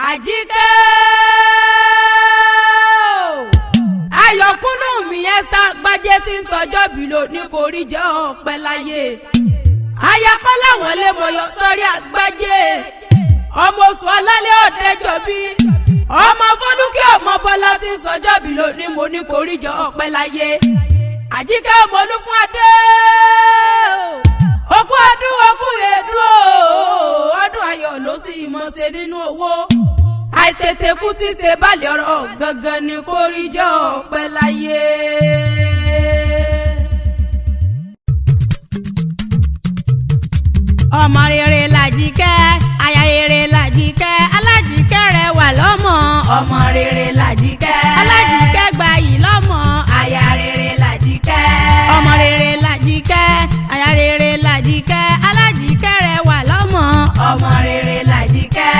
Àjíkẹ́ ayọ̀kúnnù mi Esther gbájé tí ń sọjọ́ bí lò ní kò rí jẹ́ ọ̀pẹ́ láyé ayakọ́lá wọlé mọ̀yọ́ sọ́rí àgbájé ọmọ oṣù ọlálẹ́ ọ̀dẹ́jọ́ bí ọmọ fọlúkẹ́ ọmọ bọ́lá tí ń sọjọ́ bí lò ní mo ní kò rí jẹ́ ọ̀pẹ́ láyé Àjíkẹ́ ọmọ olúfún adé okú ọdún okú èdúró ọdún ayọ̀ ló sì mọ̀ ṣe nínú owó àìtètè kú tí ṣe balẹ̀ ọ̀rọ̀ gangan ni kò rí jẹ́ ọ̀pẹ́ láyé. ọmọ rere l'Àjíkẹ́ aya rere l'Àjíkẹ́ alájíkẹ́ rẹwà lọ́mọ ọmọ rere l'Àjíkẹ́ alájíkẹ́ gbayì lọ́mọ aya rere l'Àjíkẹ́ ọmọ rere l'Àjíkẹ́ aya rere l'Àjíkẹ́ alájíkẹ́ rẹwà lọ́mọ ọmọ rere l'Àjíkẹ́.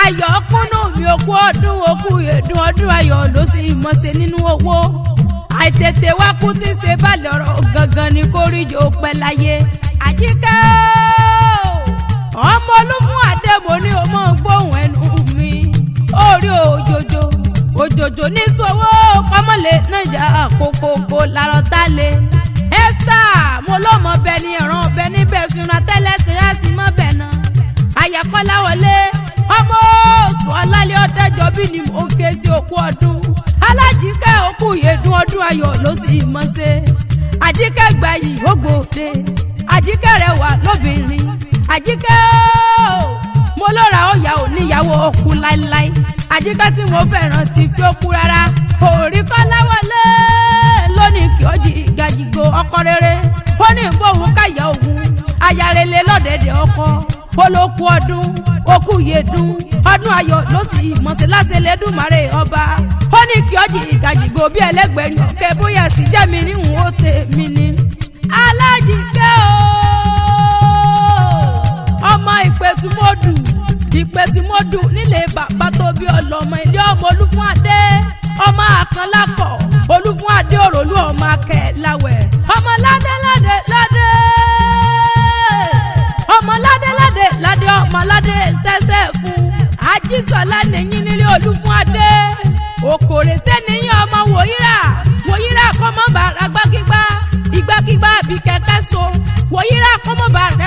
ayọ̀kúnnù mi okú ọdún okú èdùn ọdún ayọ̀ ló sì mọ̀ ṣe nínú owó àìtètè wá kú tí ṣe balẹ̀ ọ̀rọ̀ gangan ni kò rí jò pẹ́ láyé. Àjíkẹ́ ọmọ olúfún àdèmọ ní o mọ̀ gbóhùn ẹnu mi orí òjòjò ní sowó kọ́mọ́lé nàìjà kókókó lárọ́tà lé Esther mo lọ́mọ bẹ ní ẹ̀ràn ọbẹ̀ níbẹ̀ sunra tẹ́lẹ̀sẹ̀ á sì mọ́ bẹ̀ náà ayakọ́lá wọlé ọmọ oṣù ọlálẹ́ ọ̀dẹ́jọ́ bí ni mo ké sí okú ọdún alájíkẹ́ okú yèdùn ọdún ayọ̀ ló sì mọ̀ ṣe Àjíkẹ́ gbayì ògbóde Àjíkẹ́ rẹwà lóbìnrin Àjíkẹ́ mo lọ́ra ọ̀yà oníyàwó okú láíláí Àjíkẹ́ tí mo fẹ́ràn ti fi okú rárá orí kọ́lá wọlé lónìí kí ó jí gàjìgò ọkọ rere ó ní bóun káyà òun ayarele lọ́dẹ̀dẹ̀ ọkọ olókù ọdún okú yèdùn ọdún ayọ̀ ló sì mọ̀tí láti Ẹlẹ́dùmarè ọba ó ní kí ọjì ìgàjìgò bí ẹlẹ́gbẹ̀rin ọ̀kẹ́ bóyá sì jẹ́ mi níhùn ó tèmi ni. Alájíkẹ́ ọmọ ìpẹ̀tùmọ́dù nílé bàbá tó bí ọlọ́mọ ilé ọmọ olúfún adé ọmọ àkànlákọ̀ olúfún adé òròlú ọmọ akẹ́láwẹ̀ ọmọ ládé ọmọ ládé ọmọ ládé sẹ́sẹ́ fún Ajísọ́lá nìyín nílé olúfún adé òkòrè sẹ́niyàn ọmọ wòyíra kọ́mọ́ bàrà ìgbàkígbà àbí kẹ̀kẹ́ so wòyíra kọ́mọ́ bàrà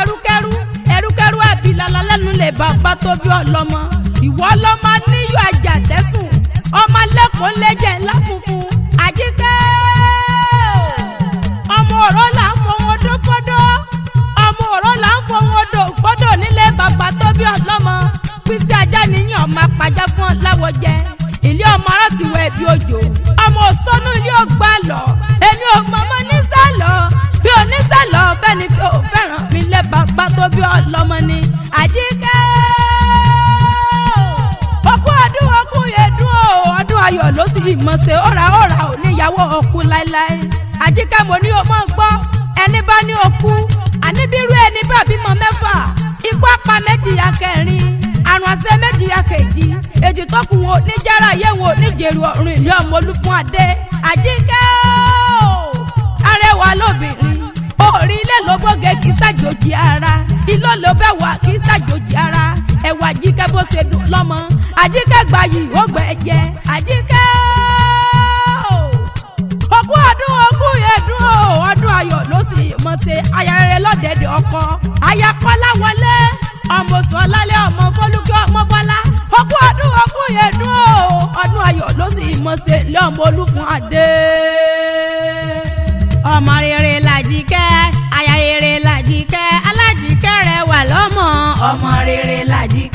ẹrúkẹ́rú àbí lálálẹ́nu lè bàbá tó bí ọlọ́mọ ìwọ ọlọ́mọ níyọ̀ àjàtẹ́sùn ọmọ lẹ́kọ̀ọ́ lẹ́jẹ̀ ńlá funfun Àjíkẹ́ ọmọ ọ̀rọ̀ là ń fọwọ́ ọdún fọ́dọ̀ ọmọ ọ̀rọ̀ là ń fọwọ́ ọdún fọ́dọ̀ nílé bàbá tó bí ọlọ́mọ písí ajá níyàn ọmọ apàjá fún ọláwọ̀ jẹ ilé ọmọ ará ti wọ ẹbí òjò ọmọ òsónú ilé ọgbà lọ èmi ò mọ̀mọ́ nísàlọ bí onísàlọ fẹ́ni tí ò fẹ́ràn mi lé bàbá tó bí ọlọ́mọ ni Àjíkẹ́ okú ọdún okú yèdùn ọdún ayọ̀ ló sì mọ̀ ṣe ọ̀rà òníyàwó okú láéláé Àjíkẹ́ mo ní o mọ̀ gbọ́ ẹni bá ní okú àníbírú ẹni bá bímọ mẹ́fà ikú apá méjì akẹrin àrùn àṣẹ méjì akejì èjì tó kù wọn níjàrá ayé wọn níjèrú ọ̀run ìlú ọmọ olúfún adé Àjíkẹ́ arẹwà lóbìnrin orí ilé ló bóge kì í ṣàjòjì ara ilé ló bẹ̀ wá kì í ṣàjòjì ara ẹwà Àjíkẹ́ bó ṣe dùn lọ́mọ Àjíkẹ́ gbayì ó gbẹ̀jẹ̀ Àjíkẹ́ okú ọdún okú yèdùn ọdún ayọ̀ ló sì mọ̀ ṣe ayarere lọ́dẹ̀dẹ̀ ọkọ ayakọ́lá wọlé ọmọ oṣù ọlálẹ́ ọmọ fọlúkẹ́ ọmọ bọ́lá okú ọdún okú yèdùn ọdún ayọ̀ ló sì mọ̀ ṣe lé ọmọ olúfún adé. ọmọ rere l'Àjíkẹ́ aya rere l'Àjíkẹ́ alájíkẹ́ rẹwà lọ́mọ ọmọ rere l'Àjíkẹ́.